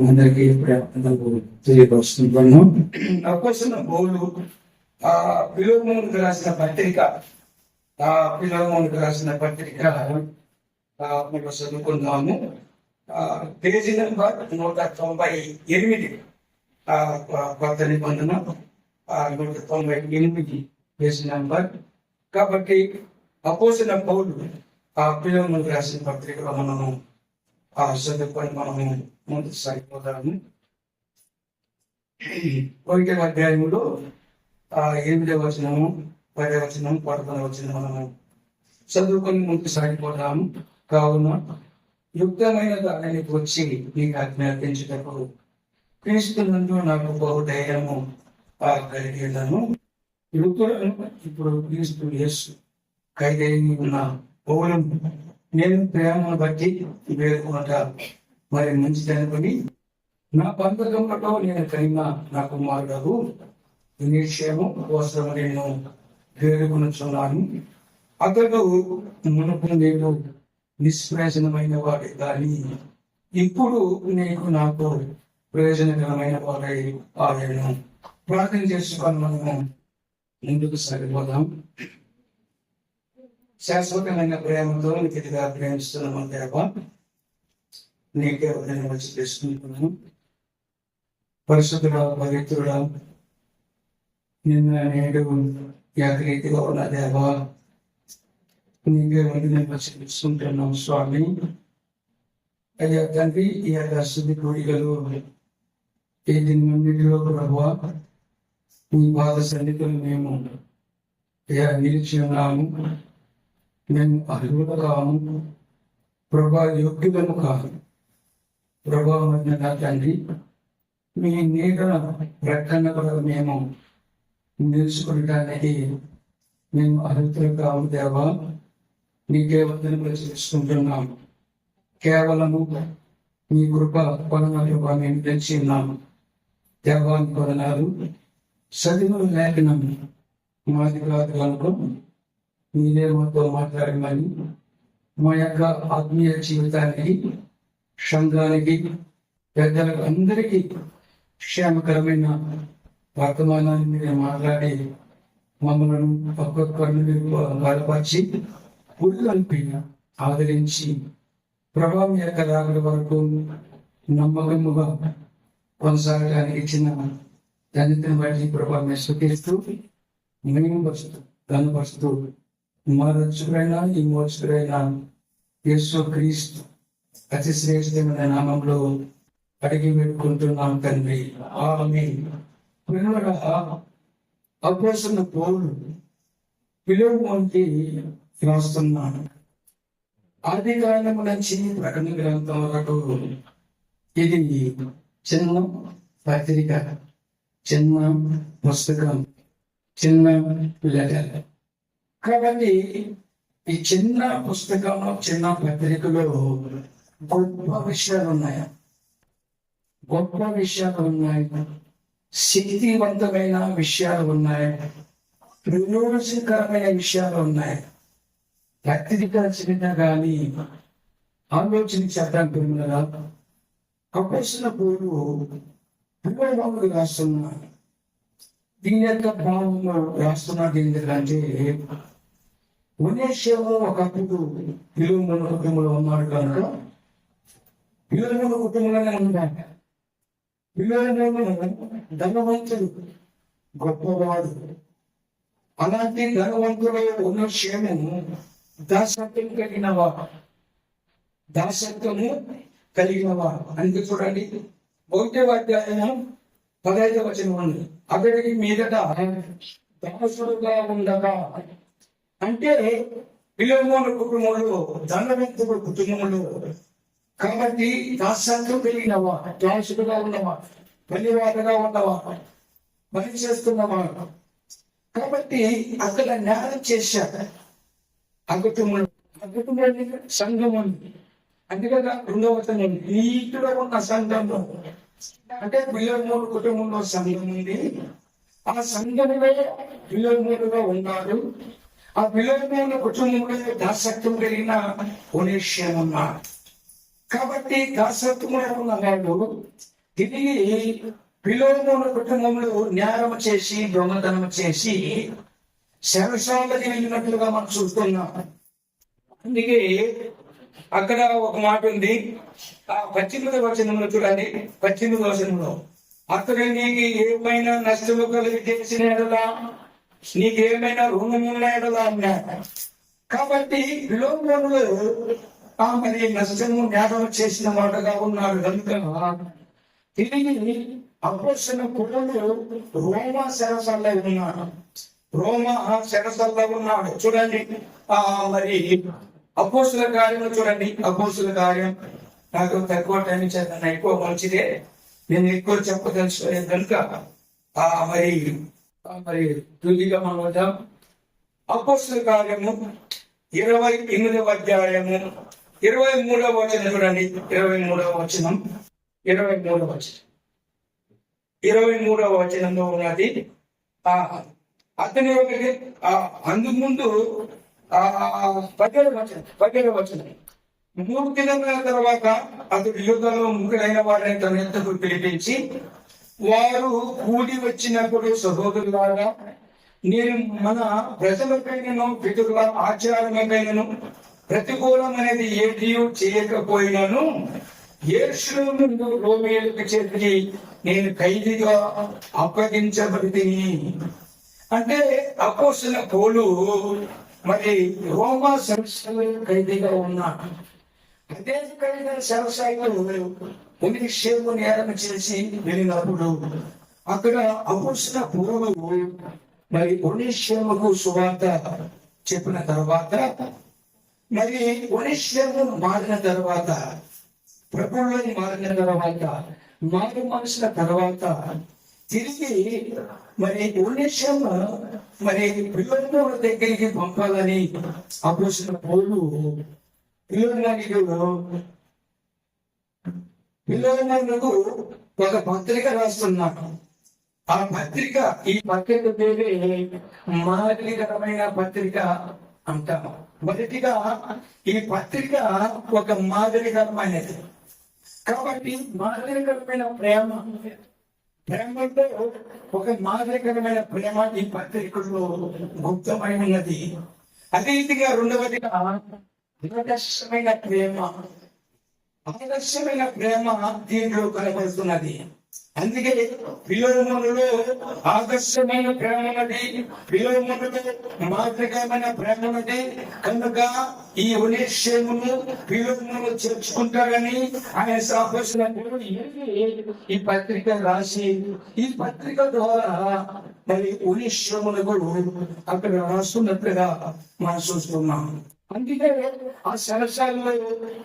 అందరికీ తెలియపరుస్తున్నాను. అపోస్తలుల పౌలు ఫిలెమోనుకు రాసిన పత్రిక మనం చదువుకున్నాము. పేజీ నెంబర్ 198, కొత్త నిబంధన 198 పేజీ నెంబర్. కాబట్టి అపోస్తలుల పౌలు ఫిలెమోనుకు రాసిన పత్రికలో మనము చదువుకొని మనము ముందుకు సాగిపోతాము. 1వ అధ్యాయంలో 8వ వచనము, 10వ వచనం, 11వ వచనం మనము చదువుకొని ముందుకు సాగిపోతాము. కావున యుక్తమైన దానికి వచ్చి నీకు ఆజ్ఞాపించుటకు క్రీస్తు నందు నాకు బహుధైర్యము కలిగి ఉన్నాను. యుక్తులను ఇప్పుడు క్రీస్తు యేసు ఖైదై ఉన్న పౌలను నేను ప్రేమను బట్టి వేడుకుంటా మరి మంచిదనుకుని నా పంతకంలో నేను కలిగిన నా కుమారుడు నిశ్చయము కోసం నేను వేడుకొనుచున్నాను. అతడు మునుపు నేను నిష్ప్రయోజనమైన వాడే కానీ ఇప్పుడు నీకు నాకు ప్రయోజనకరమైన వాడై ఆయన ప్రార్థన చేసుకొని మనము ముందుకు సాగిపోదాం. శాశ్వతమైన ప్రేమతో నీతిగా ప్రేమిస్తున్నాము దేవా, నీకే ఉదయం వచ్చి చేసుకుంటున్నాను. పరిశుద్ధుడా, పవిత్రుడా, నిన్న నేడు ఏకరీతిగా ఉన్న దేవా, నీకే ఉదయం వచ్చి తీసుకుంటున్నాం స్వామి. అయ్యా తండ్రి, ఈ యొక్క శుద్ధి కోరికలు ఈ దినన్నిటిలో ప్రభావ మీ పాద సన్నిధిలో మేము నిలిచి ఉన్నాము. మేము అర్హులు కాము ప్రభా, యోగ్యులను కాదు ప్రభావం తండ్రి. మీ నీడ ప్రకటన కూడా మేము నిలుచుకోవడానికి మేము అర్హులు కాము దేవా, నీకే వందనములు చేసుకుంటున్నాము. కేవలము మీ కృప పొలనాలు మేము తెలిసి ఉన్నాము దేవానికి వదనాలు. చదువు లేఖనం మాది కాదు కనుక మీరే మాతో మాట్లాడమని మా యొక్క ఆత్మీయ జీవితానికి, సంఘానికి, పెద్దలకు అందరికీ క్షేమకరమైన వర్తమానాన్ని మీరు మాట్లాడి మమ్మల్ని ఒక్కొక్కరిని బలపరిచి ఉల్లంపి ఆదరించి ప్రభావం యొక్క రాగల వరకు నమ్మకముగా కొనసాగడానికి ఇచ్చిన తండ్రిని బట్టి ప్రభావం స్వీకరిస్తూ మేము వస్తూ కనపరుస్తూ మా రక్షకుడైన ఈ మోక్షకుడైన యేసు క్రీస్తు అతి శ్రేష్టమైన నామంలో అడిగి వేడుకుంటున్నాం తండ్రి, ఆమేన్. అపోస్తలుల పౌలు ఫిలెమోనుకి రాస్తున్నాడు. ఆది కాండం నుంచి ప్రకటన గ్రంథం వరకు ఇది చిన్న పత్రిక, చిన్న పుస్తకం, చిన్న లెటర్. కాబట్టి ఈ చిన్న పుస్తకంలో, చిన్న పత్రికలో గొప్ప విషయాలు ఉన్నాయి, శక్తివంతమైన విషయాలు ఉన్నాయి, ప్రయోజనకరమైన విషయాలు ఉన్నాయి. పత్రిక చిన్న కానీ ఆలోచన చేద్దాం. అపోస్తలుల పౌలు ఫిలెమోనుకు రాస్తున్నాడు. దీని యొక్క భావంలో రాస్తున్నాడు ఎందుకంటే ఒనేసిము ఒకప్పుడు ఫిలెమోను కుటుంబంలో ఉన్నాడు కనుక ఫిలెమోను కుటుంబంలోనే ఉన్నాడు. ఫిలెమోను ధనవంతుడు, గొప్పవాడు. అలాంటి ధనవంతుడు ఒనేసిము దాసత్వం కలిగినవాడు. అందుకే చూడండి 1వ అధ్యాయం 15వ వచనం ఉంది. అతడికి మీదట దాసుడుగా ఉండగా, అంటే ఫిలెమోను కుటుంబంలో ధనవంతుడు కుటుంబంలో కాబట్టి దాసత్వం కలిగినవా, దాసుడుగా ఉన్నవా, పనివాడుగా ఉన్నవా, పని చేస్తున్నవాడు. కాబట్టి అక్కడ న్యాయం చేశాడు. ఆ కుటుంబంలో సంఘం ఉంది. అందుకగా 2వ వచనం నీటిలో ఉన్న సంఘంలో, అంటే ఫిలెమోను కుటుంబంలో సంఘం ఉంది. ఆ సంఘంలో ఫిలెమోనుగా ఉన్నాడు. ఆ ఫిలోమోను కుటుంబంలో దాసత్వం కలిగిన ఒనేషియం ఉన్నాడు. కాబట్టి దాసత్వంలో ఉన్నవాడు తిరిగి ఫిలోమోను కుటుంబంలో న్యాయం చేసి దొంగతనం చేసి శరసాలకి వెళ్ళినట్లుగా మనం చూస్తున్నాం. అందుకే అక్కడ ఒక మాట ఉంది, ఆ 18వ వచనంలో చూడండి. 18వ వచనంలో అతడు నీకు ఏమైనా నష్టము కలిగి చేసిన ఎడలా, నీకేమైనా రుణమున్న ఎడలా అన్నాడు. కాబట్టి ఫిలోమోనులో మరి నష్టము జ్ఞాపకం చేసిన వాడుగా ఉన్నాడు కనుక తిరిగి అపోస్తలుల పౌలు రోమా చెరసాలలో ఉన్నాడు. రోమా చెరసాలలో ఉన్నాడు. చూడండి మరి అపోస్తలుల కార్యం చూడండి. అపోస్తలుల కార్యం నాకు తక్కువ టైం చేద్దాను, ఎక్కువ మంచిదే, నేను ఎక్కువ చెప్పదలుచుకోలేదు కనుక మరి తుదిగా మనం వద్దాం. అపోస్తలుల కార్యము 28వ అధ్యాయము 23వ వచనం చూడండి. 23వ వచనం 23వ వచనంలో ఉన్నది. అతని అందుకు ముందు 17వ వచనం 3 దినముల తర్వాత అతడు యూదులలో ముగ్గురైన వారిని తన యొద్దకు పిలిపించి, వారు కూడి వచ్చినప్పుడు సహోదరులారా, నేను మన ప్రజలపైనను పితరుల ఆచారమైనను ప్రతికూలమైనది ఏది చేయకపోయినాను యేసు ముందు రోమీయులకు చేతికి నేను ఖైదీగా అప్పగించబడితిని. అంటే అపోస్తలుల పౌలు మరి రోమా చెరసాలలో ఖైదీగా ఉన్నాడు. అదే ఖైదీ చెరసాలలో ఒనేషిము నేరం చేసి వెళ్ళినప్పుడు అక్కడ అపోస్తలుల పౌలు మరి ఒనేషిముకు సువార్త చెప్పిన తర్వాత, మరి ఒనేషిము మారిన తర్వాత, ప్రభువులో మారిన తర్వాత, మారు మనసుల తర్వాత తిరిగి మరి ఒనేషిము మరి ఫిలోమోను దగ్గరికి పంపాలని అపోస్తలుల పౌలు ఫిలోమోనుకు ఒక పత్రిక రాస్తున్నాడు. ఆ పత్రిక, ఈ పత్రిక పేరే మాదిరికరమైన పత్రిక అంటాము. మొదటిగా ఈ పత్రిక ఒక మాదిరికరమైనది. కాబట్టి మాదిరికరమైన ప్రేమలో ఒక మాదిరికరమైన ప్రేమ ఈ పత్రికలో గుప్తమైనది. అదే రీతిగా రెండవదిగా ఆదర్శమైన ప్రేమ దీంట్లో కనబడుతున్నది. అందుకే ఫిలోమోనులో ఆదర్శమైన ప్రేమ ఉన్నది, ఫిలోమోనులో మాదిరికమైన ప్రేమ ఉన్నది. కనుక ఈ ఒనేషిమును ఫిలోమోను చేర్చుకుంటారని ఆయన అపోస్తలుల ఈ పత్రిక రాసి, ఈ పత్రిక ద్వారా మరి ఒనేషిమునకు అక్కడ రాస్తున్నట్లుగా మనం చూస్తున్నాం. అందుకే ఆ చెరసాలలో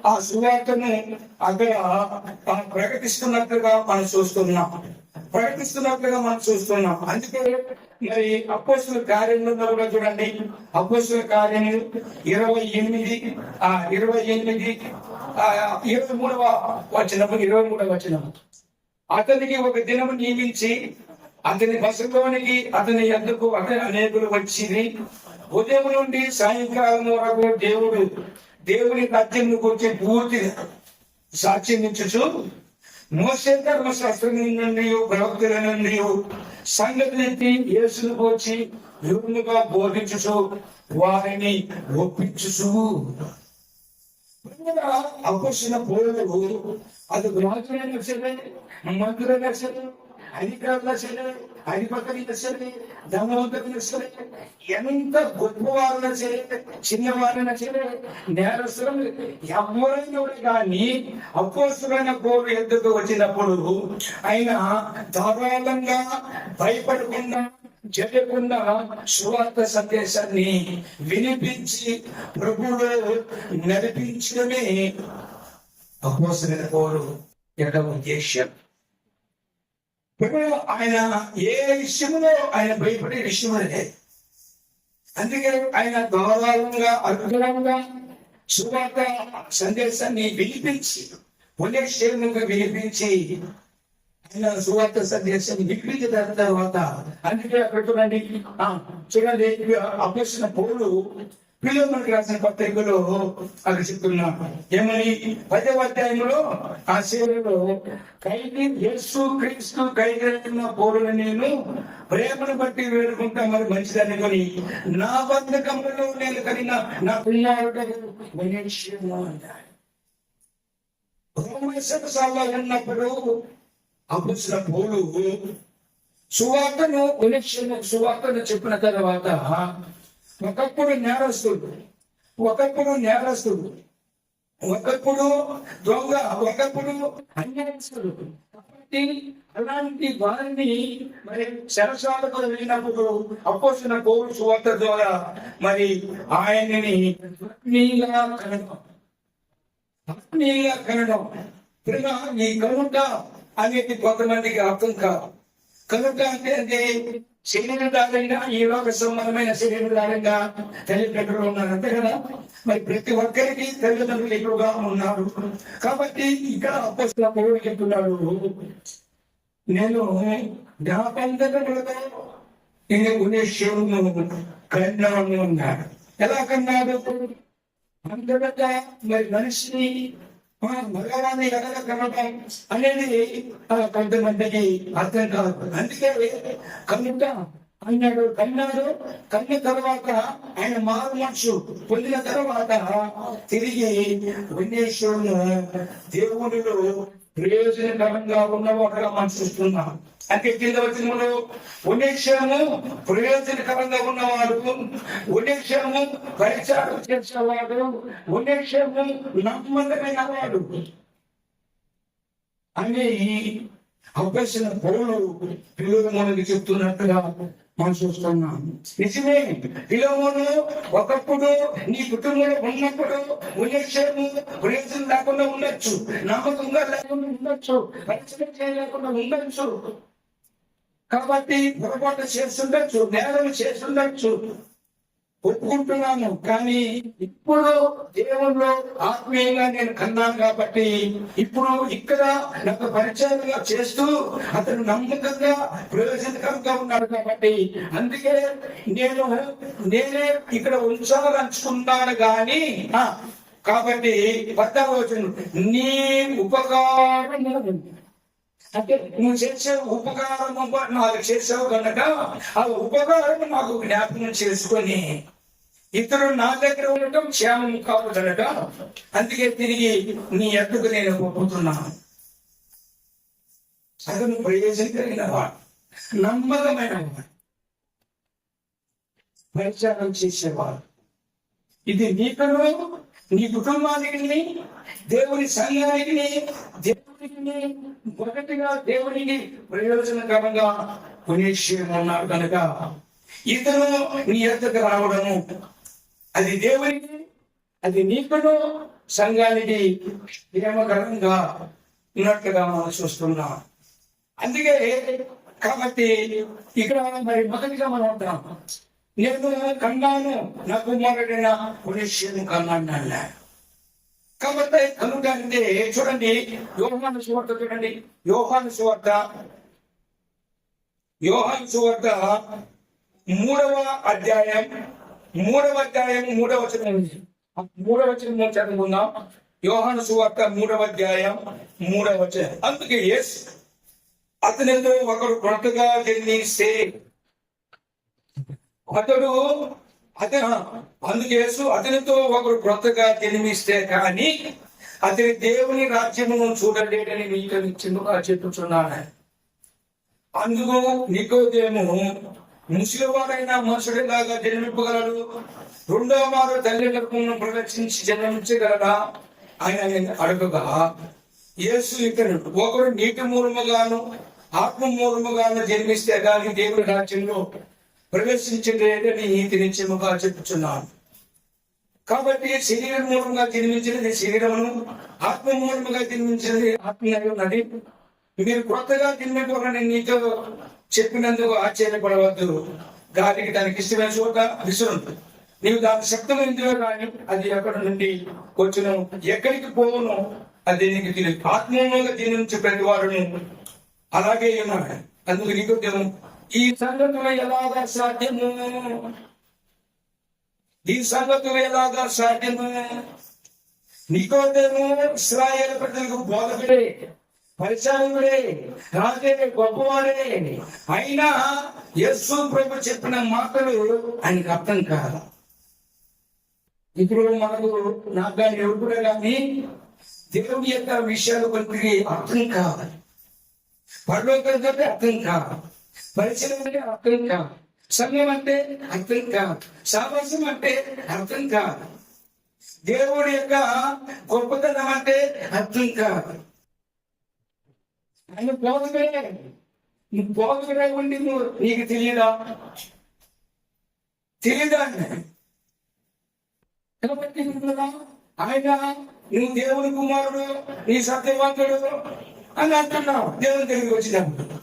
ఆ సువార్తను అక్కడ ప్రకటిస్తున్నట్లుగా మనం చూస్తున్నాం. అందుకే మరి అపోస్తలుల కార్యంలో కూడా చూడండి. అపోస్తలుల కార్యం 23వ వచనం అతనికి ఒక దినము నియమించి అతని బసలోనికి అతని యొద్దకు అనేకులు వచ్చింది. ఉదయం నుండి సాయంకాలం వరకు దేవుని రాజ్యం గురించి పూర్తి సాక్ష్యం ఇచ్చుచు మోసే ధర్మశాస్త్రం నుండి ప్రవక్తల నుండి సంగతులెత్తి యేసును పోచి వివరంగా బోధించుచు వారిని ఒప్పించుచు. అపోస్తలుల పౌలు అది రాజులైన సరే, మంత్రులైన సరే, అధికారుల సరే, అధిపతులైన సరే, ధనవంతులైన సరే, ఎంత గొప్పవారైనా సరే, చిన్నవారైనా సరే, నేరస్తులు ఎవరైనా కానీ అపోస్తలులైన పౌలు ఎద్దుకు వచ్చినప్పుడు ఆయన ధారాళంగా భయపడకుండా జరగకుండా సువార్త సందేశాన్ని వినిపించి ప్రభువులో నడిపించడమే అపోస్తలులైన పౌలు యొక్క ఉద్దేశ్యం. ఆయన ఏ విషయంలో ఆయన భయపడే విషయం అనేది. అందుకే ఆయన ధారాళంగా అద్భుతంగా సువార్త సందేశాన్ని వినిపించి ఒనేషిముకు వినిపించి సువార్త సందేశం విక్రీత తర్వాత అందుకే అక్కడ చూడండి చూడండి అపోస్తలుడైన పౌలు ఫిలిప్పీయులకు రాసిన పత్రికలో అక్కడ చెప్తున్నా ఏమని 10వ అధ్యాయంలో ఆ సేవలో యేసు క్రీస్తు కైగలిగిన పౌరులు నేను ప్రేమను బట్టి వేడుకుంటా మరి మంచిదని కొని నా బంధకములలో నేను కలిగిన నా పిల్లాడు ఉన్నప్పుడు అపోస్తలుడైన పౌలు సువార్తను చెప్పిన తర్వాత ఒకప్పుడు నేరస్తుడు ఒకప్పుడు దొంగ ఒకప్పుడు అన్యాయస్తుడు కాబట్టి అలాంటి వారిని మరి చెరసాలకు వెళ్ళినప్పుడు అపోస్తలుడైన పౌలు సువార్త ద్వారా మరి ఆయనని ఆత్మీయంగా కనడం ఈ కనుక అనేది కొంతమందికి అర్థం కాదు. కనుక అంటే శరీరధారంగా ఈ లోక సంబంధమైన శరీరధారంగా తల్లిదండ్రులు ఉన్నారు అంతే కదా. మరి ప్రతి ఒక్కరికి తల్లిదండ్రులు ఎక్కువగా ఉన్నారు కాబట్టి ఇక్కడ అపోస్తలుడైన పౌలు చెప్తున్నాడు, నేను నా బంధకములతో నేను గుణేశ్వరును కన్నాను అన్నాడు. ఎలా కన్నాడు? అంతటా మరి మనిషిని మగవాన్ని ఎక్కడ కనడం అనేది కొంతమందికి అర్థం కాదు. అందుకే కనుక కన్నాడు. కన్న తర్వాత ఆయన మారు మనసు పొందిన తర్వాత తిరిగి విఘ్నేశ్వరును దేవునిలో ప్రయోజనకరంగా ఉన్నవాడుగా మనం చూస్తున్నాం. అంటే కింద వచనంలో ఉన్నేషము ప్రయోజనకరంగా ఉన్నవాడు, ఉన్నేషము పరిచారం చేసేవాడు, ఉన్నేషము నమ్మకమైన వాడు అని అపోస్తలుడైన పౌలు ఫిలిప్పీయులకు చెప్తున్నట్టుగా మనం చూస్తున్నాం. నిజమే, ఫిలిప్పీయులు ఒకప్పుడు నీ కుటుంబంలో ఉన్నప్పుడు ఉన్నేషము ప్రయోజనం లేకుండా ఉండొచ్చు, నమ్మకంగా లేకుండా ఉండొచ్చు, పరిచయం చేయలేకుండా ఉండొచ్చు, కాబట్టి పొరపాటు చేస్తుండొచ్చు, నేరం చేస్తుండొచ్చు, ఒప్పుకుంటున్నాను. కానీ ఇప్పుడు దేవుల్లో ఆత్మీయంగా నేను కన్నాను కాబట్టి ఇప్పుడు ఇక్కడ నాకు పరిచయంగా చేస్తూ అతను నమ్మకంగా ప్రయోజనకరంగా ఉన్నాడు కాబట్టి అందుకే నేనే ఇక్కడ ఉంచాలనుకున్నాను గాని కాబట్టి 10వ వచనం నీ ఉపకారం అంటే నువ్వు చేసే ఉపకారం నాకు చేసావు కనుక ఆ ఉపకారం నాకు జ్ఞాపకం చేసుకొని ఇతరులు నా దగ్గర ఉండటం క్షేమం కావద్దనట. అందుకే తిరిగి నీ ఎద్దుకు నేను ఒప్పుతున్నాను. అతను ప్రయోజనం కలిగిన వాడు, నమ్మకమైన వాడు, పరిచారం చేసేవాడు. ఇది నీకును నీ కుటుంబానికి దేవుని సంఘానికి మొదటిగా దేవునికి ప్రయోజనకరంగా పుణ్యక్షేమం ఉన్నాడు కనుక ఇతను నీ ఎద్దకు రావడము అది దేవునికి, అది నీకును సంఘానికి ప్రేమకరంగా ఉన్నట్లుగా మనం చూస్తున్నాం. అందుకే కాబట్టి ఇక్కడ మరి మొదటిగా మనం అంటాం, నేను కన్నాను నా కుమారుడైన పుణ్యక్షేమం కన్నాను. కాబట్టి కనుక అంటే చూడండి యోహాను సువార్త చూడండి, యోహాను సువార్త 3వ అధ్యాయం 3వ వచనం చదువుకుందాం. యోహాను సువార్త 3వ అధ్యాయం 3వ వచనం. అందుకే అతనితో ఒకడు కొత్తగా జన్మిస్తే అతనితో ఒకరు క్రొత్తగా జన్మిస్తే కానీ అతని దేవుని రాజ్యమును చూడలేడని నీకు నిశ్చయముగా చెప్పుచున్నాను. అందుకు నికోదేము ముసలివాడైన మనుషుడిలాగా జన్మింపగలడు, 2వ మారు తల్లిదండ్రులను ప్రదర్శించి జన్మించగలడా ఆయన అడగగా యేసు ఇతను ఒకరు నీటి మూలముగాను ఆత్మ మూలముగాను జన్మిస్తే కానీ దేవుని రాజ్యంలో ప్రవేశించలేదని నీతి నిశ్చయముగా చెప్పుచున్నాను. కాబట్టి శరీరం మూలంగా జన్మించినది శరీరమును, ఆత్మ మూలముగా జన్మించినది ఆత్మీయ ఉన్నది. మీరు కొత్తగా జన్మింపని నీతో చెప్పినందుకు ఆశ్చర్యపడవద్దు. గాలికి దానికి ఇష్టమైన చోట విసురు, నీవు దాని శక్తమైందిలో కానీ అది ఎక్కడి నుండి వచ్చును, ఎక్కడికి పోవును అది నీకు తెలియదు. ఆత్మీయంగా జన్మించే ప్రతి వాడును అలాగే ఉన్నాడు. అందుకు నికోదేము ఈ సంగతులు ఎలాగా సాధ్యము, ఈ సంగతులు ఎలాగా సాధ్యము? నికోదేము ఇశ్రాయేలు ప్రజలకు బోధకుడే, పరిచారకుడే, రాజే, గొప్పవాడే. అయినా యేసు ప్రభు చెప్పిన మాటలు ఆయనకు అర్థం కాదు. ఇప్పుడు మనకు నాకు కానీ ఎవరు కానీ దేవుని యొక్క విషయాలు కొద్దిగా అర్థం కావాలి. పరలోకం అంటే అర్థం కాదు, పరిచయం అంటే అర్థం కాదు, సమయం అంటే అర్థం కాదు, సాహసం అంటే అర్థం కాదు, దేవుడి యొక్క గొప్పతనం అంటే అర్థం కాదు. ఆయన బోధకుడే, నువ్వు బోధకుడే ఉండి నీకు తెలియదా? కాబట్టి ఆయన నువ్వు దేవుని కుమారుడు, నీ సత్యవంతుడు అని అంటున్నావు దేవుని దగ్గరికి వచ్చినప్పుడు.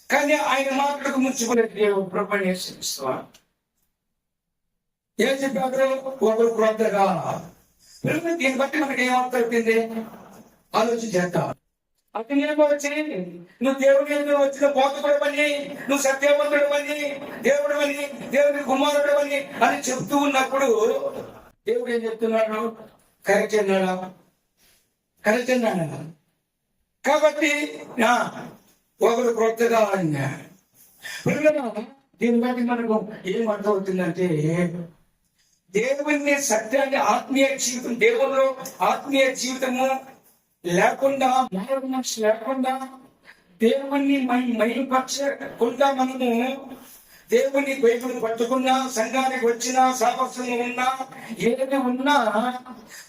కానీ ఆయన మాటలకు ముచ్చుకునేది దేవుడు ప్రపంచం. ఏం చెప్పారు? ఒకరు క్రొత్తగా. దీన్ని బట్టి మనకి ఏమవుతుంది ఆలోచించేస్తా. అతను ఏమొచ్చి నువ్వు దేవుని వచ్చిన బోధకుడు అని, నువ్వు సత్యవంతుడు అని, దేవుడు అని, దేవుని కుమారుడు అని చెప్తూ ఉన్నప్పుడు దేవుడు ఏం చెప్తున్నాడు? కరెక్ట్ అన్నాడా? కరెక్ట్ అన్నాడా? కాబట్టి ఒకరు క్రొత్తగా అన్నాడు. దీన్ని బట్టి మనకు ఏం అర్థమవుతుందంటే దేవుని సత్యాన్ని, ఆత్మీయ జీవితం, దేవుల్లో ఆత్మీయ జీవితము లేకుండా, మనసు లేకుండా, దేవుణ్ణి మహిమపరచకుండా మనము దేవుని బైబిల్ పట్టుకున్నా, సంఘానికి వచ్చినా, సాహసంగా ఉన్నా, ఏది ఉన్నా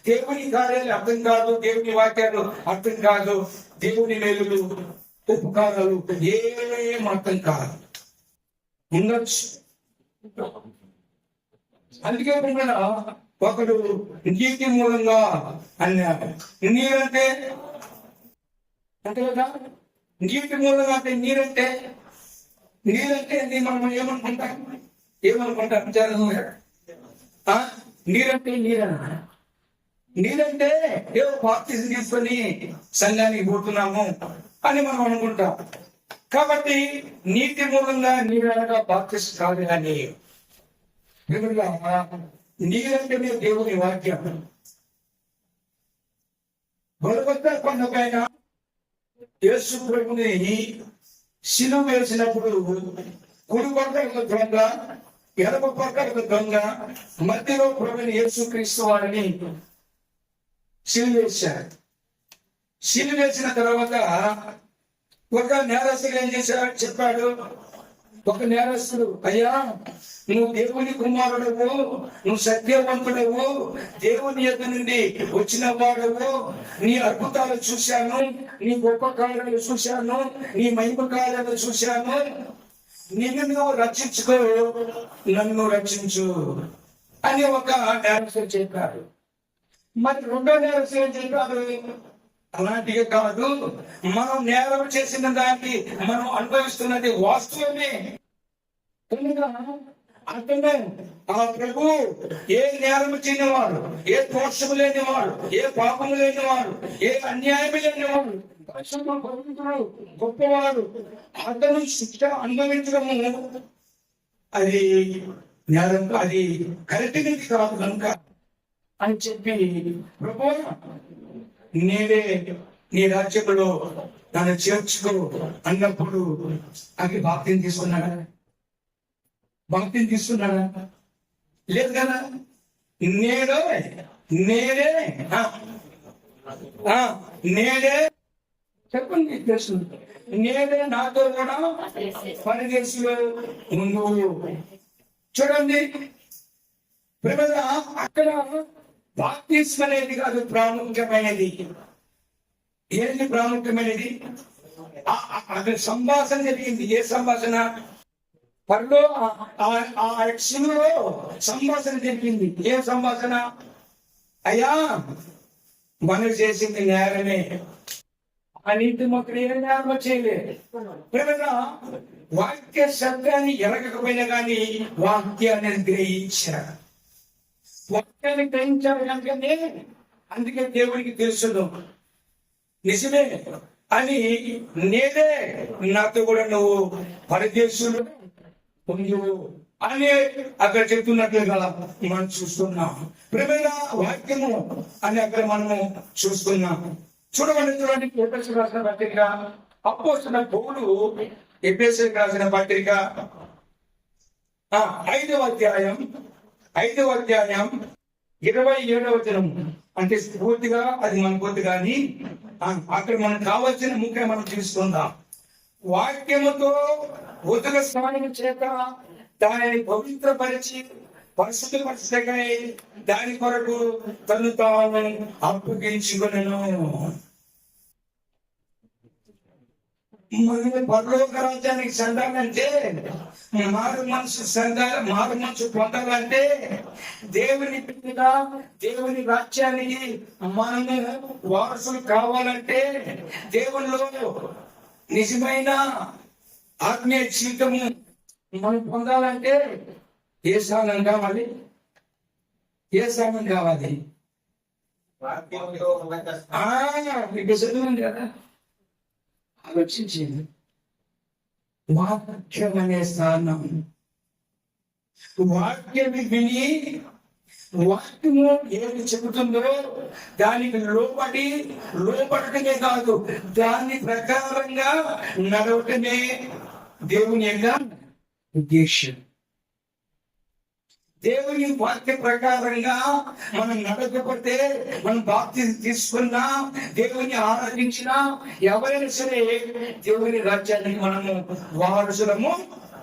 దేవుని కార్యాలు అర్థం కాదు, దేవుని వాక్యాలు అర్థం కాదు, దేవుని మేలులు, ఉపకారాలు ఏం అర్థం కాదు. ఉండొచ్చు. అందుకే ఒకడు నీటి మూలంగా అన్నాడు. నీరంటే అంటే కదా, నీటి మూలంగా అంటే నీరంటే మనం ఏమనుకుంటాం? నీరంటే నీరంటే ఏదో బాప్తిజం తీసుకొని సంఘానికి పోతున్నాము అని మనం అనుకుంటాం. కాబట్టి నీటి మూలంగా నీరనగా బాప్తిజం కాదు. కానీ నీరంటేనే దేవుని వాక్యం. గొలగొత్త కొండ పైన యేసు ప్రభుని శిలువ వేసినప్పుడు కుడి పక్క ఒక దొంగ, ఎడమ పక్క ఒక దొంగ, మధ్యలో ప్రభుని యేసుక్రీస్తు వారిని శిలువ వేశారు. శిలువ వేసిన తర్వాత ఒక నేరస్తుడు ఏం చేశాడు? చెప్పాడు. ఒక నేరస్తుడు, అయ్యా నువ్వు దేవుని కుమారుడవు, నువ్వు సత్యవంతుడవు, దేవుని యొద్ద నుండి వచ్చిన వాడవు, నీ అద్భుతాలు చూశాను, నీ గొప్ప కార్యాలు చూశాను, నీ మహిమ కార్యాలు చూశాను, నిన్ను నువ్వు రక్షించుకో, నన్ను రక్షించు అని ఒక నేరస్తుడు చెప్పాడు. మరి రెండో నేరస్తుడు ఏం చెప్పాడు? అలాంటివి కాదు, మనం నేరం చేసిన దానికి మనం అనుభవిస్తున్నది వాస్తవమే. అర్థమే ఆ ప్రభు ఏ నేరము చేయనివాడు, ఏ దోషము లేనివాడు, ఏ పాపము లేనివాడు, ఏ అన్యాయము లేనివాడు, పవిత్రుడు, గొప్పవాడు. అతను శిక్ష అనుభవించడము అది నేరం, అది కరెక్ట్ కాదు కనుక అని చెప్పి ప్రభు నేనే నీ రాజ్యంలో నన్ను చేర్చుకో అన్నప్పుడు అది బాప్తిని తీసుకున్నాడా? బాప్తిని తీసుకున్నాడా? లేదు కదా. నేడే చెప్పండి, తెలుసు. నేడే నాతో కూడా పరదేశంలో ముందు చూడండి. అక్కడ బాప్తిస్మ అనేది కాదు ప్రాముఖ్యమైనది. ఏది ప్రాముఖ్యమైనది? అక్కడ సంభాషణ జరిగింది. ఏ సంభాషణ? పర్లో ఆ శిలువలో సంభాషణ జరిగింది. ఏ సంభాషణ? అయ్యా మనం చేసింది నేరమే, అనేది మాకు ఏ నేరం చేయలేదు. వాక్య శబ్దాన్ని ఎరగకపోయినా కానీ వాక్యాన్ని గ్రహించారు. వాక్యాన్ని గ్రహించారు కనుకనే అందుకే దేవుడికి తెలుసును. నిజమే, అని నేనే నాతో కూడా నువ్వు పరదేశులు ఉండు అని అక్కడ చెప్తున్నట్లుగా మనం చూస్తున్నాం. ప్రేమైన వాక్యము అని అక్కడ మనము చూస్తున్నాం. చూడండి ఎఫెసీయులకు రాసిన పత్రిక, అపోస్తలుడైన పౌలు ఎఫెసీయులకు రాసిన పత్రిక 5వ అధ్యాయం 27వ వచనం. అంటే పూర్తిగా అది మనకు వద్దు కానీ అక్కడ మనకు కావాల్సిన ముఖ్యం మనం తీసుకుందాం. వాక్యముతో ఉదక స్నానం చేత దానిని పవిత్రపరిచి పరిశుద్ధపరచకై దాని కొరకు తను తాను అప్పగించుకొనెను. మనం పరలోక రాజ్యానికి చెందాలంటే, మారు మనసు పొందాలంటే, దేవుని పిల్లగా దేవుని రాజ్యానికి మనము వారసులు కావాలంటే, దేవునిలో నిజమైన ఆత్మీయ జీవితము మనం పొందాలంటే ఏ స్థానం కావాలి? ఏ స్థానం కావాలి? మీకు చదువుంది కదా, ఆలోచించింది. వాక్యం అనే స్థానం. వాక్యమి విని వాక్యము ఏది చెబుతుందో దానికి లోపడటమే కాదు, దాని ప్రకారంగా నడవటమే దేవుని యొక్క ఉద్దేశం. దేవుని వాక్య ప్రకారంగా మనం నడకపోతే, మనం బాప్తిజం తీసుకున్నా, దేవుని ఆరాధించినా, ఎవరైనా సరే దేవుని రాజ్యానికి మనము వారసులము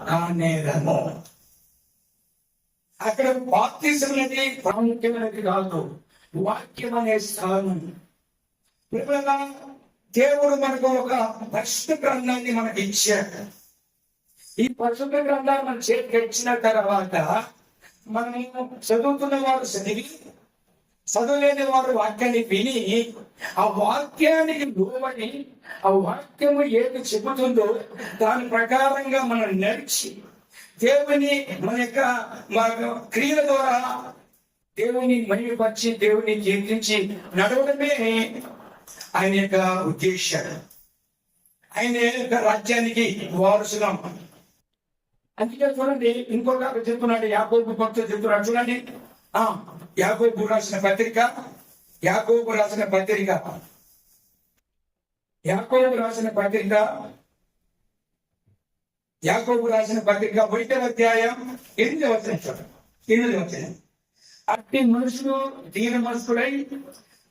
కానేరము. అక్కడ బాప్తిజం అనేది ప్రాముఖ్యమైనది కాదు, వాక్యం అనే స్థానం. దేవుడు మనకు ఒక పరిశుద్ధ గ్రంథాన్ని మనకి ఇచ్చాడు. ఈ పరిశుద్ధ గ్రంథాన్ని మన చేతికి ఇచ్చిన తర్వాత మనము చదువుతున్న వారు చదివి, చదవలేని వారు వాక్యాన్ని విని, ఆ వాక్యానికి లోబడి ఆ వాక్యము ఏది చెబుతుందో దాని ప్రకారంగా మనం నడిచి దేవుని మన యొక్క క్రియల ద్వారా దేవుని మహిమపరిచి దేవుని కీర్తించి నడవడమే ఆయన యొక్క ఉద్దేశం. ఆయన యొక్క రాజ్యానికి వారసులం. అందుకే చూడండి, ఇంకొక చెప్తున్నాడు, యాకోబు భక్తుడు చెప్తున్నాడు. చూడండి, యాకోబు రాసిన పత్రిక 1వ అధ్యాయం 8వ వచనం. అట్టి మనుషులు దీన మనసుడై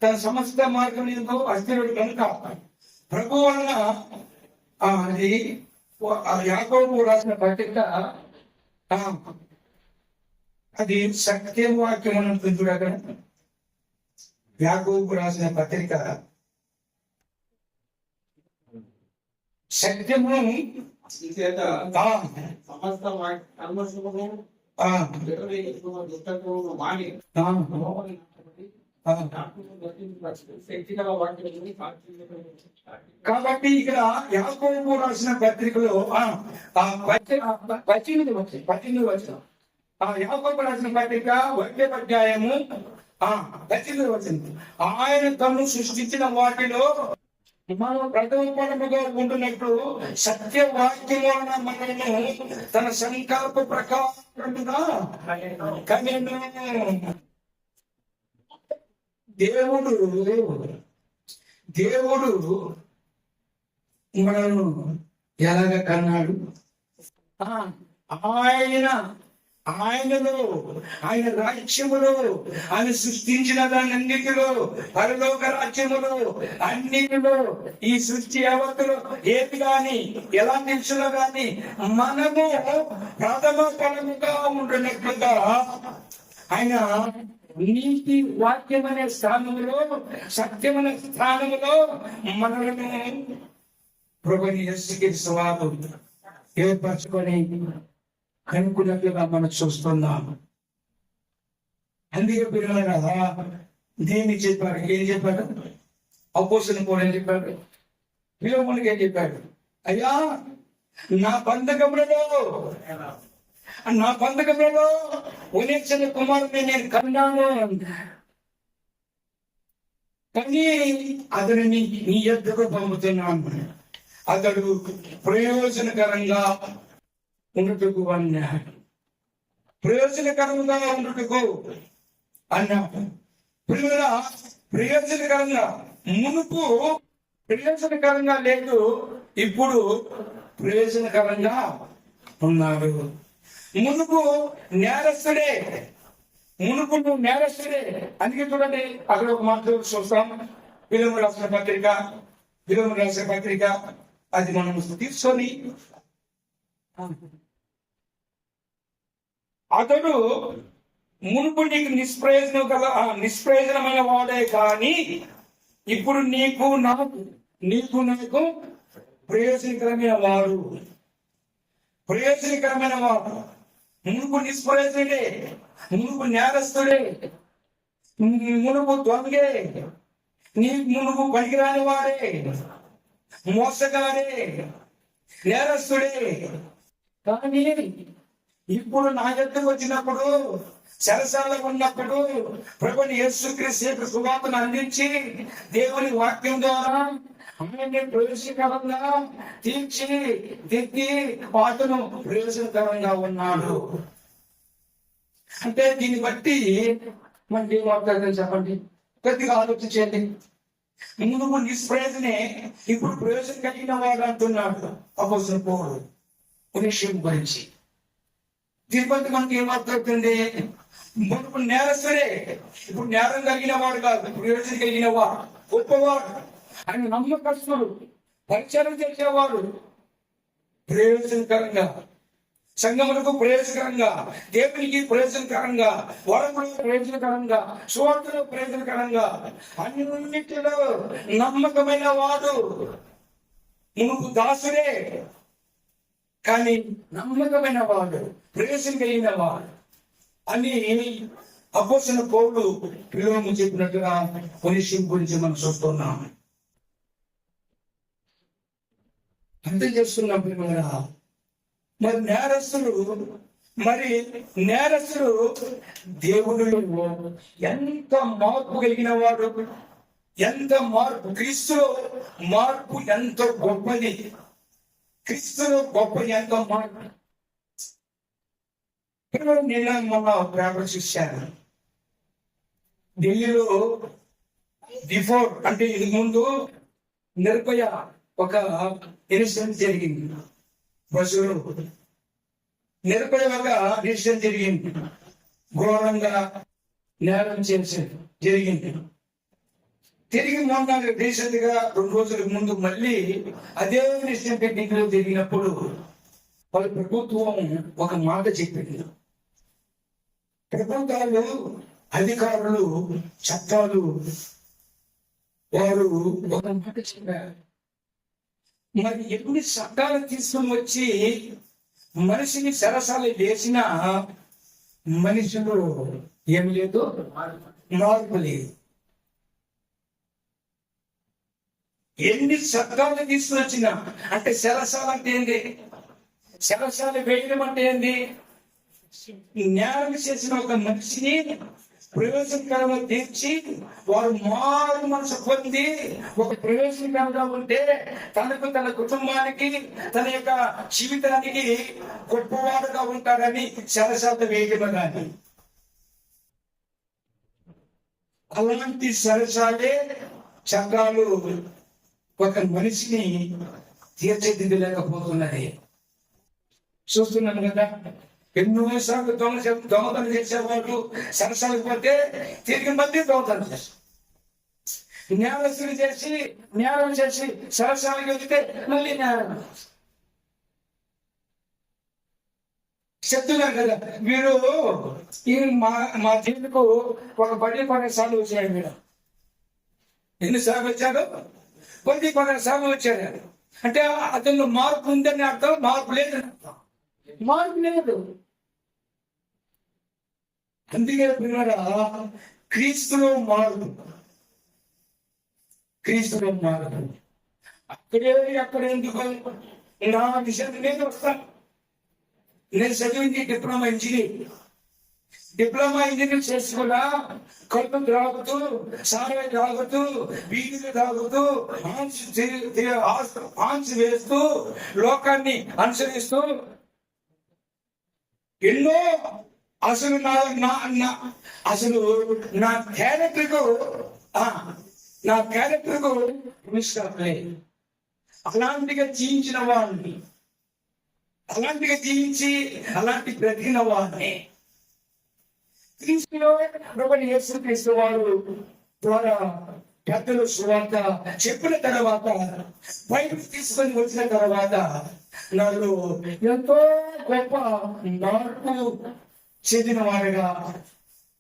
తన సమస్త మార్గం అస్థిరుడు కనుక ప్రభు వలన, అది యాకోబు రాసిన పత్రిక, అది సత్యం వాక్యం అని ఉంటుంది. అక్కడ యాకోబు రాసిన పత్రిక సత్యము కాబట్టి ఇక్కడ యాకోబు రాసిన పత్రికలో 18 వచనం, యాకోబు రాసిన పత్రిక 1వ అధ్యాయము 18వ వచనం. ఆయన తను సృష్టించిన వాటిలో మనం ప్రథమ ఫలముగా ఉంటున్నట్టు సత్యవాక్యం వలన మనము తన సంకల్ప ప్రకారముగా కనెను. దేవుడు మనను ఎలాగ కన్నాడు? ఆయనలో, ఆయన రాజ్యములో, ఆయన సృష్టించిన దానన్నిటిలో, పరలోక రాజ్యములో అన్నిటిలో, ఈ సృష్టి యావత్తులో ఏది గాని ఎలా నిల్చులో గాని మనము ప్రథమ ఫలముగా ఉంటున్నట్లుగా ఆయన నీతి వాక్యం అనే స్థానంలో, సత్యమనే స్థానంలో మనలను ప్రభుని యేసుక్రీస్తు వారు ఏర్పరచుకొని కనుక్కున్నట్లుగా మనం చూస్తున్నాం. అందుకే పిల్లలు కదా దేన్ని చెప్పాడు? ఏం చెప్పాడు? అపోస్తలుని కూడా ఏం చెప్పాడు? ఫిలోమోనుకి ఏం చెప్పాడు? అయ్యా, నా బంధకములలో ఒనేసిము కుమారుని నేను కన్నాను. కానీ అతనిని నీ యొద్దకు పంపుతున్నాను, అతడు ప్రయోజనకరంగా ఉండటకు అన్నాడు. ప్రయోజనకరంగా ఉండటకు అన్నాడు. ప్రియులారా, ప్రయోజనకరంగా, మునుపు ప్రయోజనకరంగా లేదు, ఇప్పుడు ప్రయోజనకరంగా ఉన్నాడు. మునుపు నేరస్తుడే, మునుపు నువ్వు నేరస్తుడే. అందుకే చూడండి, అక్కడ ఒక మాట చూస్తాం, విలువ రాసిన పత్రిక అది మనం తీసుకొని, అతడు మునుపు నీకు నిష్ప్రయోజనమైన వాడే కానీ ఇప్పుడు నీకు నాకు ప్రయోజనకరమైన వాడు. మునుపు నిష్ప్రయోజనుడే, మునుపు నేరస్తుడే, మునుపు దొంగే, నీ మునుపు పనికిరాని వాడే, మోసగాడే, నేరస్తుడే. కానీ ఇప్పుడు నా యొద్దకు వచ్చినప్పుడు, చెరసాలకు ఉన్నప్పుడు ప్రభుని యేసుక్రీస్తు సువార్తను అందించి దేవుని వాక్యం ద్వారా ఆయన్ని ప్రయోజనకరంగా దిద్ది అతను ప్రయోజనకరంగా ఉన్నాడు. అంటే దీన్ని బట్టి మనకి ఏం మాట్లాడతాం చెప్పండి, కొద్దిగా ఆలోచించండి. మునుపు నిష్ప్రయోజనే, ఇప్పుడు ప్రయోజనం కలిగిన వాడు అంటున్నాడు అపోస్తలుడు పౌలు విషయం గురించి. దీని బట్టి మనకి ఏం మాట్లాడుతుంది, మునుపు నేరస్తుడే, ఇప్పుడు నేరం కలిగిన వాడు కాదు, ప్రయోజనం కలిగిన వాడు, గొప్పవాడు, ఆయన నమ్మకస్తుడు, పరిచయం చేసేవాడు, ప్రయోజనకరంగా, సంఘములకు ప్రయోజనకరంగా, దేవునికి ప్రయోజనకరంగా, వరములకు ప్రయోజనకరంగా, సువార్తలో ప్రయోజనకరంగా, అన్నిటిలో నమ్మకమైన వాడు. మునుపు దాసుడే కానీ నమ్మకమైన వాడు, ప్రయోజనం కలిగిన వాడు అని అపోస్తలుడు పౌలు పిలువము చెప్పినట్టుగా కొనిషం గురించి మనం చూస్తున్నాం. అర్థం చేస్తున్నాం పిల్లరా. మరి నేరస్తుడు దేవుడిలో ఎంత మార్పు కలిగిన వాడు, ఎంత మార్పు, క్రీస్తులో మార్పు ఎంత గొప్పది, క్రీస్తులో గొప్ప ఎంత మార్పు. నేను మొన్న పేపర్ చూశాను, ఢిల్లీలో బిఫోర్ అంటే ఇది ముందు నిర్భయ ఒక ఇన్సిడెంట్ జరిగింది. బస్సులో నిర్భయ ఒక ఇన్సిడెంట్ జరిగింది, ఘోరంగా నేరం జరిగింది. తిరిగి మొన్న రీసెంట్ గా 2 రోజుల ముందు మళ్ళీ అదే ఇన్సిడెంట్ ఢిల్లీలో జరిగినప్పుడు వాళ్ళ ప్రభుత్వం ఒక మాట చెప్పింది. ప్రభుత్వాలు, అధికారులు, చట్టాలు వారు ఒక మాట చెప్పారు. మరి ఎన్ని చట్టాలు తీసుకుని వచ్చి మనిషిని సరసాలు వేసినా మనిషిలో ఏం లేదు, మార్పు లేదు. ఎన్ని చట్టాలు తీసుకుని వచ్చినా, అంటే సరసాలు అంటే ఏంటి, సరసాలు వేయడం అంటే ఏంటి, న్యాయం చేసిన ఒక మనిషిని ప్రయోజనకరంగా తీర్చి వారు మారు మనసు పొంది ఒక ప్రయోజనకరంగా ఉంటే తనకు, తన కుటుంబానికి, తన యొక్క జీవితానికి గొప్పవాడుగా ఉంటారని సరసాత వేయడం. కానీ అలాంటి సరసాలే చట్టాలు ఒక మనిషిని తీర్చిదిద్దలేకపోతున్నది. చూస్తున్నాను కదా, ఎన్నోసార్లు దొంగతనం చేసేవాళ్ళు సరసాలకు పోతే తిరిగి మళ్ళీ దొంగతనం చేస్తారు. నేరం చేసి సరసాలకు వెళ్తే మళ్ళీ నేరం చెప్తున్నారు కదా. మీరు మా జీవితకు ఒక 10-12 సార్లు వచ్చాడు. మీరు ఎన్నిసార్లు వచ్చాడు? 10-12 సార్లు వచ్చాడు. అంటే అతను మార్పు ఉందని అర్థం, మార్పు లేదని అర్థం. మార్పు లేదు. అందుకే పిల్లరా, క్రీస్తులో మార్పు, క్రీస్తులో మార్పు. అక్కడ ఎందుకు నా విషయం నేను వస్తాను. నేను చదివింది డిప్లొమా ఇంజనీరింగ్. డిప్లొమా ఇంజనీరింగ్ చేసుకున్నా కళ్ళు త్రాగుతూ, సారాయి తాగుతూ, వీధులు తాగుతూ, ఆన్స్ వేస్తూ, లోకాన్ని అనుసరిస్తూ ఎన్నో అసలు అసలు నా క్యారెక్టర్కు మిస్టర్లే అలాంటిగా జీవించిన వాడిని, అలాంటిగా జీవించి అలాంటి బ్రతికిన వాడిని క్రీస్తులో ప్రభువైన యేసుక్రీస్తు వారు ద్వారా పెద్దలు సువార్త చెప్పిన తర్వాత బయటకు తీసుకొని వచ్చిన తర్వాత నాలో ఎంతో గొప్ప మార్పు చెందిన వారిగా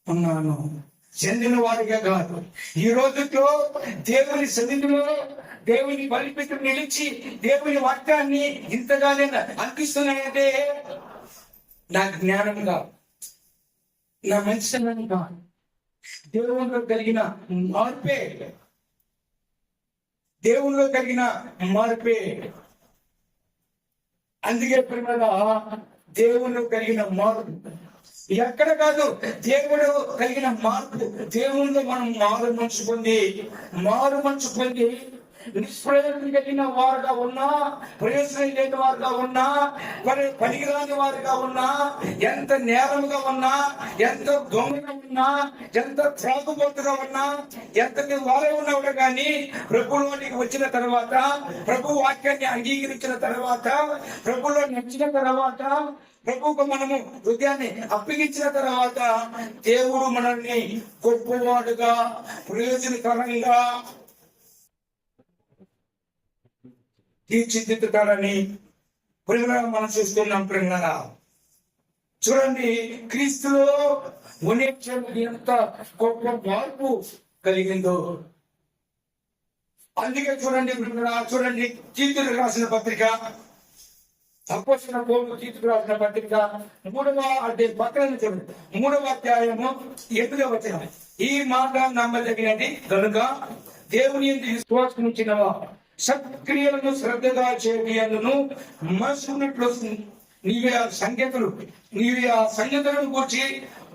ఉన్నాను. చెందిన వారిగా కాదు, ఈ రోజుల్లో దేవుని సన్నిధిలో దేవుని బలిపీఠం నిలిచి దేవుని వాక్యాన్ని ఇంతగానే అనిపిస్తున్నాయంటే నా జ్ఞానంగా, నా మంచితనంగా, దేవునిలో కలిగిన మార్పే, దేవునిలో కలిగిన మార్పే. అందుకే ప్రేమగా దేవునిలో కలిగిన మార్పు ఎక్కడ కాదు, దేవుడు కలిగిన మార్పు. దేవునిలో మనం మారు మనసు పొంది నిష్ప్రయోజనం కలిగిన వారుగా ఉన్నా, ప్రయోజనం లేని వారుగా ఉన్నా, పనికిరాని వారుగా ఉన్నా, ఎంత నేరముగా ఉన్నా, ఎంత దొంగగా ఉన్నా, ఎంత త్రాగుబోతుగా ఉన్నా, ఎంత వారే ఉన్నవాడు కానీ ప్రభువులోనికి వచ్చిన తర్వాత, ప్రభు వాక్యాన్ని అంగీకరించిన తర్వాత, ప్రభులో నచ్చిన తర్వాత, ప్రభువుకు మనము హృదయాన్ని అప్పగించిన తర్వాత దేవుడు మనల్ని గొప్పవాడుగా, ప్రయోజనకరంగా తీర్చిదిద్దుతారని ప్రియులుగా మనం చూస్తున్నాం. ప్రియులుగా చూడండి, క్రీస్తులో ఎంత గొప్ప మార్పు కలిగిందో. అందుకే చూడండి తీతులు రాసిన పత్రిక, అపోస్తలుల పౌలు తీతులు రాసిన పత్రిక 3వ అధ్యాయం చూడండి, 3వ అధ్యాయము 8వ వచనం. ఈ మాట నమ్మదగినది కనుక దేవుని యందు విశ్వాసం ఉంచిన సత్క్రియలను శ్రద్ధగా చేయను మనసున్నట్లు నీవే ఆ సంగతులను కూర్చి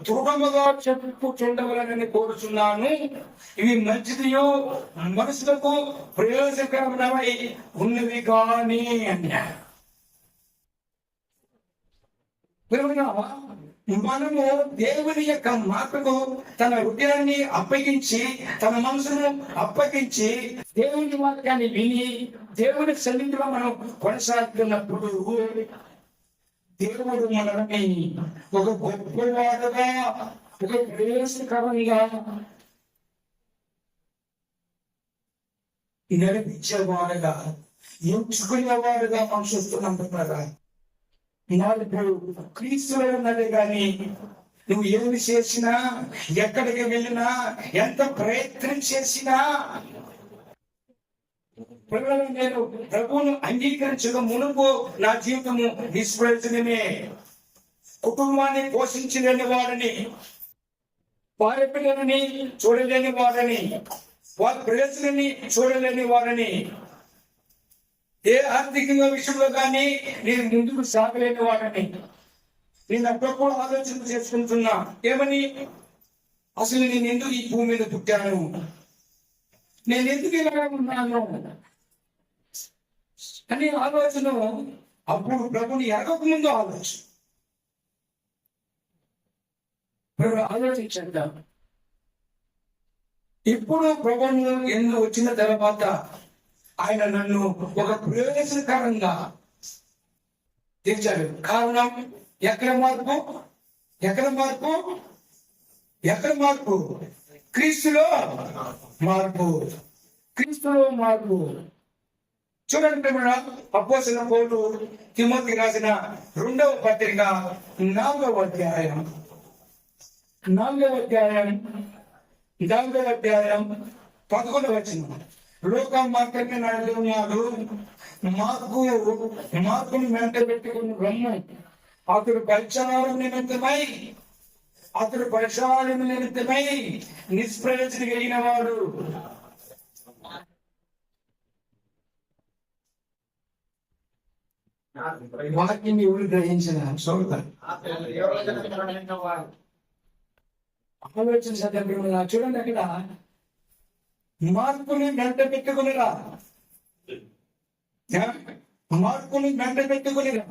దృఢముగా చెప్పుచుండవలనని కోరుచున్నాను. ఇవి మంచిదియో మనసులకు ప్రయోజనకరమై ఉన్నవి కానీ అన్నారు. మనము దేవుని యొక్క మాటకు తన హృదయాన్ని అప్పగించి, తన మనసును అప్పగించి, దేవుని వాక్యాన్ని విని దేవుని సన్నిధిలో మనం కొనసాగుతున్నప్పుడు దేవుడు మనల్ని ఒక గొప్పవాడుగా, ఒక ప్రవేశకరంగా నడిపించేవాడుగా, ఎంచుకునేవాడుగా మనం చూస్తున్నాం కదా. క్రీస్తులో ఉన్నది కానీ నువ్వు ఏమి చేసినా, ఎక్కడికి వెళ్ళినా, ఎంత ప్రయత్నం చేసినా, నేను ప్రభువును అంగీకరించక మునుపు నా జీవితము నిష్ప్రయోజనమే. కుటుంబాన్ని పోషించలేని వాడిని, వారి పిల్లలని చూడలేని వాడని, వారి ప్రజలని చూడలేని వాడని, ఏ ఆర్థికంగా విషయంలో కానీ నేను ముందుకు సాగలేని వాడని నేను అప్పుడప్పుడు ఆలోచన చేసుకుంటున్నా. ఏమని? అసలు నేను ఎందుకు ఈ భూమి మీద పుట్టాను, నేను ఎందుకు ఇలా ఉన్నాను అని ఆలోచన. అప్పుడు ప్రభుని ఎరగక ముందు ఆలోచించండి. ఇప్పుడు ప్రభువు ఎందుకు వచ్చిన తర్వాత ఆయన నన్ను ఒక ప్రయోజనకరంగా తీర్చాడు. కారణం ఎక్కడ మార్పు? క్రీస్తులో మార్పు. చూడండి, అపోస్తలుల పౌలు తిమోతికి రాసిన 2వ పత్రిక 4వ అధ్యాయం 11వ వచనం. లోక మార్గమే నడుతున్నాడు, మార్పుని వెంట పెట్టుకుని రమ్ము. అతడు పరిచారం నిమిత్తమై నిష్ప్రయోజన కలిగిన వాడు. వాక్యం ఎవరు గ్రహించిన ఆలోచన సందర్భంలో చూడండి, అక్కడ మార్పుని వెంట పెట్టుకునిరా, మార్పుని వెంట పెట్టుకునిరా.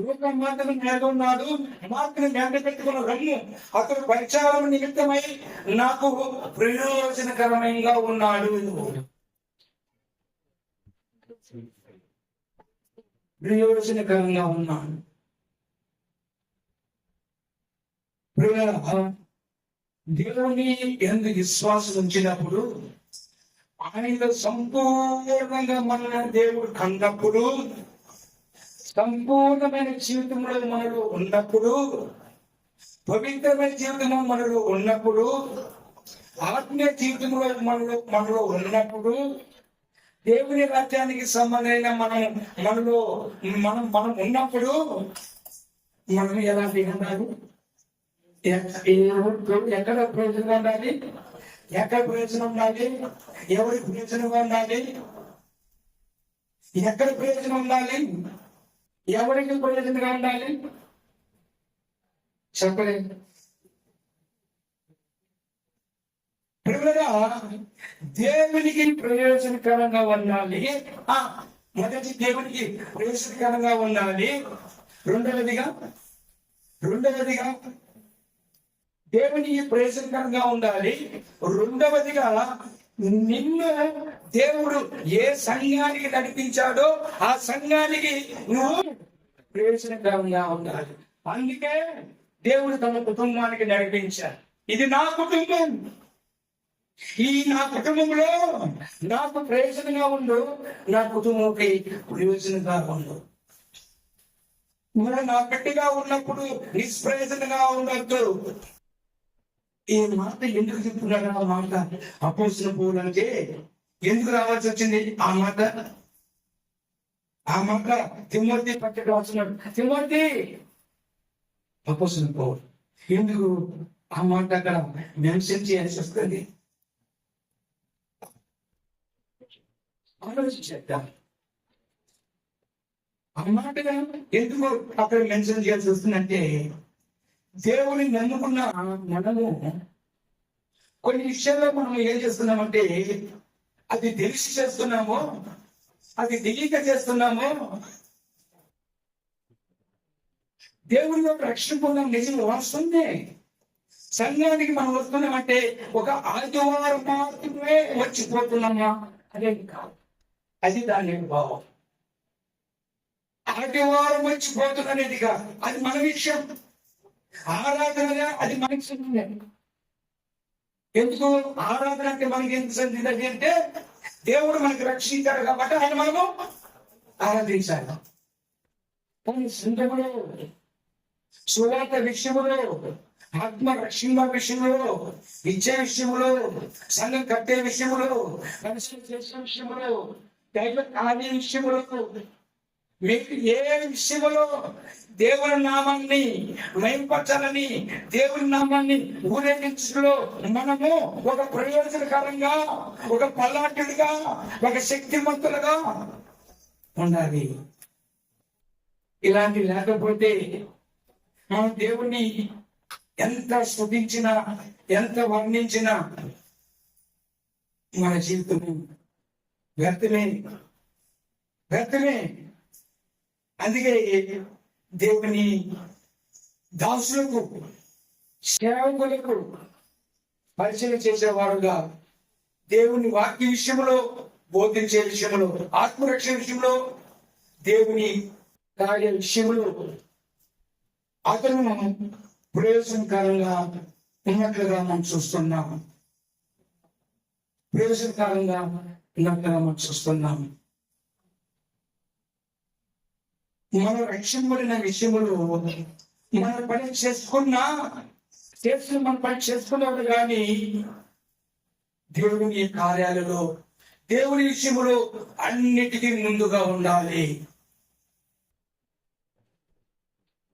లోకం మాటను నేర్కొన్నాడు, మార్పుని వెంట పెట్టుకున్న రమ్ము, అతడు పరిచారం నిమిత్తమై నాకు ప్రయోజనకరంగా ఉన్నాడు. ప్రయోజనకరంగా ఉన్నాడు. దేవుని ఎందు విశ్వాసం ఉంచినప్పుడు, ఆయన సంపూర్ణంగా మన దేవుడు కన్నప్పుడు, సంపూర్ణమైన జీవితంలో మనలో ఉన్నప్పుడు, పవిత్రమైన జీవితంలో మనలో ఉన్నప్పుడు, ఆత్మీయ జీవితంలో మనలో ఉన్నప్పుడు, దేవుని రాజ్యానికి సంబంధమైన మనలో మనం ఉన్నప్పుడు మనం ఎలాంటి ఉండాలి? ఎక్కడ ప్రయోజనంగా ఉండాలి? ఎక్కడ ప్రయోజనం ఉండాలి? ఎవరి ప్రయోజనంగా ఉండాలి? ఎక్కడ ప్రయోజనం ఉండాలి? ఎవరికి ప్రయోజనంగా ఉండాలి? చెప్పలేదు. దేవునికి ప్రయోజనకరంగా ఉండాలి. మొదటి దేవునికి ప్రయోజనకరంగా ఉండాలి. రెండవదిగా దేవునికి ప్రయోజనకరంగా ఉండాలి. రెండవదిగా నిన్ను దేవుడు ఏ సంఘానికి నడిపించాడో ఆ సంఘానికి నువ్వు ప్రయోజనకరంగా ఉండాలి. అందుకే దేవుడు తన కుటుంబానికి నడిపించాడు. ఇది నా కుటుంబం, ఈ నా కుటుంబంలో నాకు ప్రయోజనంగా ఉండు, నా కుటుంబంకి ప్రయోజనంగా ఉండు. నువ్వు నా బిడ్డగా ఉన్నప్పుడు నిష్ప్రయోజనంగా ఉండద్దు. ఈ మాట ఎందుకు చెప్తున్నాడు? ఆ మాట అపోస్తలుల పౌలు అంటే ఎందుకు రావాల్సి వచ్చింది? ఆ మాట తిమోతి పక్కకు వస్తున్నాడు. తిమోతి, అపోస్తలుల పౌలు ఎందుకు ఆ మాట అక్కడ మెన్షన్ చేయాల్సి వస్తుంది? ఆలోచించేద్దాం. ఆ మాటగా ఎందుకు అక్కడ మెన్షన్ చేయాల్సి వస్తుందంటే, దేవుని నమ్ముకున్న మనము కొన్ని విషయాల్లో మనం ఏం చేస్తున్నామంటే, అది తెలిసి చేస్తున్నామో అది తెలియక చేస్తున్నామో, దేవుని యొక్క రక్షణ పొందడం నిజం వస్తుంది. సంఘానికి మనం వస్తున్నామంటే ఒక ఆదివారం మాత్రమే వచ్చిపోతున్నామా అనేది కాదు. అది దాని భావం. ఆదివారం వచ్చిపోతున్నది కాదు, అది మన విషయం. ఆరాధనగా అది మనకి సంబంధం. ఎందుకు ఆరాధన అంటే మనకి ఎందుకు సంబంధం అంటే, దేవుడు మనకి రక్షించాడు కాబట్టి ఆయన మనము ఆరాధించాలి. సంఘములో, సువార్త విషయములో, ఆత్మ రక్షణ విషయంలో, ఇచ్చే విషయంలో, సంఘం కట్టే విషయంలో, మనుషులు చేసే విషయంలో, దైవ కార్య విషయంలో, మీకు ఏ విషయంలో దేవుని నామాన్ని మహింపరచాలని, దేవుని నామాన్ని ఊరేగించడంలో మనము ఒక ప్రయోజనకరంగా, ఒక పల్లాటుడిగా, ఒక శక్తిమంతులుగా ఉండాలి. ఇలాంటి లేకపోతే మనం దేవుణ్ణి ఎంత స్తుతించినా, ఎంత వర్ణించినా మన జీవితము వ్యర్థమే. అందుకే దేవుని దాసులకు, సేవకులకు పరిచయం చేసేవారుగా, దేవుని వాక్య విషయంలో, బోధించే విషయంలో, ఆత్మరక్షణ విషయంలో, దేవుని కార్య విషయంలో అతను ప్రయోజనకరంగా ఉన్నట్లుగా మనం చూస్తున్నాం. ప్రయోజనకరంగా ఉన్నట్లుగా మనం చూస్తున్నాం. మన రక్షింపబడిన విషయంలో మన పని మన పని చేసుకున్నాడు కానీ దేవుని కార్యాలలో, దేవుని విషయంలో అన్నిటికీ ముందుగా ఉండాలి.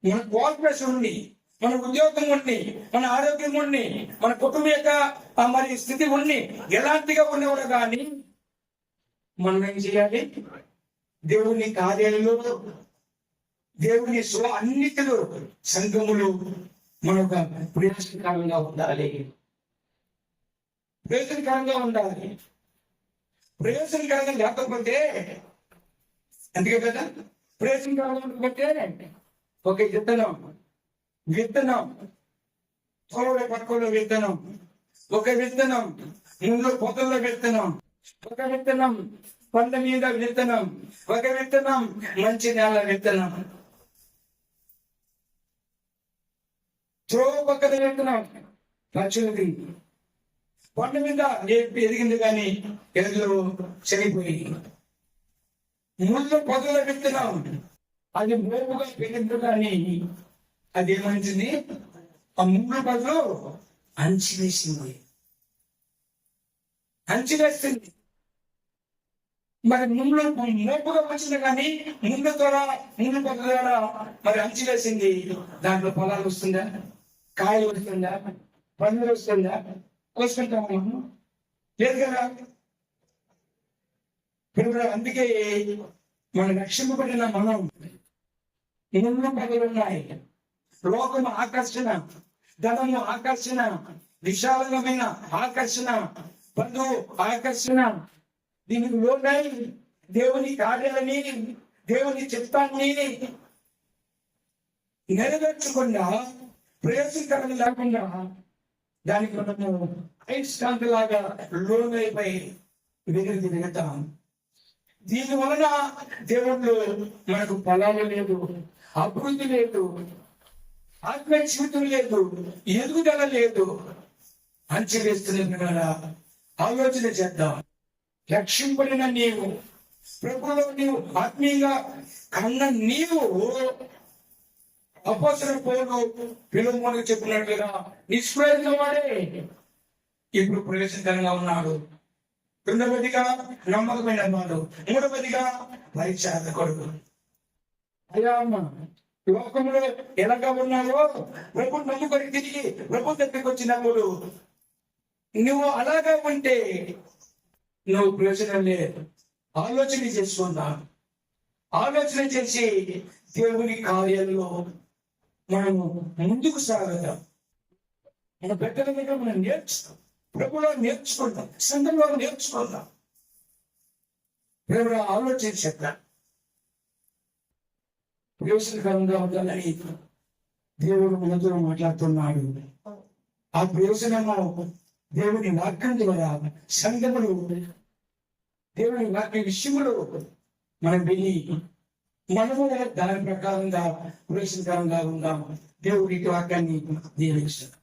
మన కోఆపరేషన్ ఉండి, మన ఉద్యోగం ఉండి, మన ఆరోగ్యం ఉండి, మన కుటుంబ యొక్క మరి స్థితి ఉండి, ఎలాంటిగా ఉండేవాడు కానీ మనం ఏం చేయాలి? దేవుని కార్యాలలో, దేవుని అన్నిటిలో, సంఘములు, మనం ఒక ప్రయోజనకరంగా ఉండాలి. ప్రయోజనకరంగా ఉండాలి. ప్రయోజనకరంగా లేకపోతే అందుకే కదా ప్రయోజనకరంగా ఉండకపోతే ఒక విత్తనం తోడ పక్కలో విత్తనం, ఒక విత్తనం ముందు పొదల్లో విత్తనం, ఒక విత్తనం పంట మీద విత్తనం, ఒక విత్తనం మంచి నేల విత్తనం, త్రోవ పక్కన విత్తనం పచ్చులది పంట మీద ఎదిగింది కానీ ఎదురు చనిపోయి, ముందు పొదల విత్తనం అది మోపుగా పెరిగింది కానీ అది ఏమైంది, ఆ ముళ్ళు బదులు అంచి వేసింది. మరి ముళ్ళు మోపుగా వచ్చింది కానీ ముళ్ళు పొద ద్వారా మరి అంచి వేసింది. దాంట్లో పొలాలు వస్తుందా, కాయలు వస్తుందా, పండ్లు వస్తుందా, కోసుకుంటాము లేదు కదా. ఇప్పుడు అందుకే మనం రక్షింపబడిన మనం ముళ్ళు పొదలు ఉన్నాయి. లోకము ఆకర్షణ, ధనము ఆకర్షణ, విశాలమైన ఆకర్షణ, బంధువు ఆకర్షణ, దీనికి లోనై దేవుని కార్యాలని దేవుని చిత్తాన్ని నెరవేర్చకుండా ప్రయోజనకరం లేకుండా దానికి మనము అయస్కాంతలాగా లోనైపోయి విరుగుతాం. దీని వలన దేవుళ్ళు మనకు ఫలాలు లేదు, అభివృద్ధి లేదు, ఆత్మీయ జీవితం లేదు, ఎదుగుదల లేదు. అంచవేస్తున్న కదా ఆలోచన చేద్దాం. రక్షింపడిన నీవు, ప్రభువులో నీవు ఆత్మీయంగా కన్న నీవు అపోస్తలుడైన పౌలు ఫిలెమోనుకు చెప్పినట్లుగా నిష్ప్రయోజనం వాడే ఇప్పుడు ప్రయోజనకరంగా ఉన్నాడు. రెండవదిగా నమ్మకమైన వాడు, మూడవదిగా పరిచారకుడు. అయ్యా అమ్మ లోకంలో ఎలాగా ఉన్నావో ప్రభు నమ్ముకొని తిరిగి ప్రభు దగ్గరికి వచ్చినప్పుడు నువ్వు అలాగా ఉంటే నువ్వు ప్రయోజనం లేదు. ఆలోచన చేసుకుందా, ఆలోచన చేసి దేవుని కార్యాల్లో మనము ముందుకు సాగుదాం. మన పెద్దల దగ్గర మనం ప్రభులో నేర్చుకుంటాం, సంఘంలో నేర్చుకుందాం. దేవుడు ఆలోచన చేద్దాం. ప్రయోజనకరంగా ఉండాలని దేవుడు మనతో మాట్లాడుతున్నాడు. ఆ ప్రయోజనము దేవుని వాక్యం ద్వారా సంఘములు దేవుని వాక్య విషయములు మనం విని మనము దాని ప్రకారంగా ప్రయోజనకరంగా ఉందాం. దేవుడి వాక్యాన్ని దీవిస్తాం.